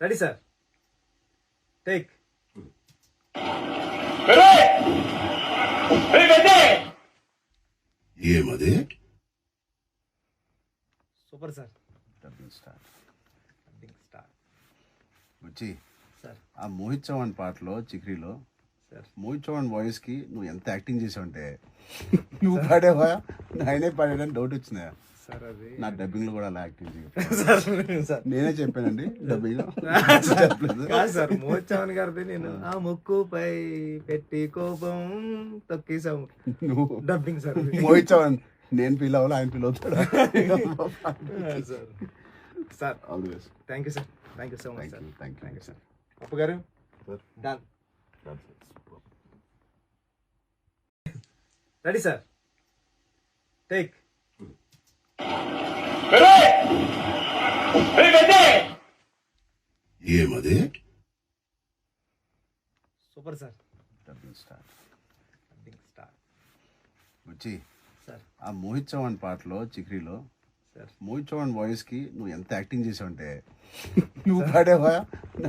Ready sir, take. ఏమది? Super sir. Dubbing star star వచ్చి sir. ఆ మోహిత్ చౌహాన్ పాటలో చిక్రీలో సార్ మోహిత్ చౌహాన్ వాయిస్ కి నువ్వు ఎంత యాక్టింగ్ చేసావంటే నువ్వు పాడేవా ఆయనే పాడాడని డౌట్ వచ్చిందా? సార్ అది నా డబ్బింగ్ లో కూడా అలా యాక్టింగ్ చేయ సార్ నేనే చెప్పానండి డబ్బింగ్ కాదు సార్, మోహిత్ చౌహాన్ గారిది నేను ఆ ముక్కుపై పెట్టి కోపం తొక్కేసాం నువ్వు డబ్బింగ్ సార్. మోహిత్ చౌహాన్ నేను ఫీల్ అవ్వాలి, ఆయన ఫీల్ అవుతాడా? Sir sir all the best. Thank you sir, thank you so much sir. Thank you sir. Appu గారు డన్. Ready sir, take. ఏమది? Super sir. Dubbing star star వచ్చి సార్. ఆ మోహిత్ చౌహాన్ పాటలో చిక్రీలో సార్ మోహిత్ చౌహాన్ వాయిస్ కి నువ్వు ఎంత యాక్టింగ్ చేసావంటే నువ్వు పాడేవా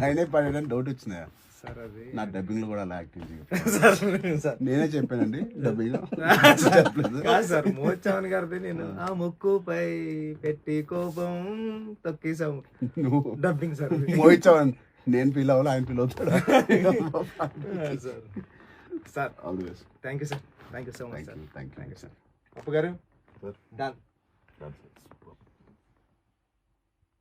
ఆయనే పాడాడని డౌట్ వచ్చిందా? సార్ అది నా డబ్బింగ్ లో కూడా అలా యాక్టింగ్ చేయ సార్ నేనే చెప్పానండి డబ్బింగ్ కాదు సార్, మోహిత్ చౌహాన్ గారిది నేను ఆ ముక్కుపై పెట్టి కోపం తొక్కేసాం నువ్వు డబ్బింగ్ సార్. మోహిత్ చౌహాన్ నేను ఫీల్ అవ్వాలి, ఆయన ఫీల్ అవుతాడా? Sir sir all the best. Thank you sir, thank you so much sir. Thank you sir. Appu గారు డన్.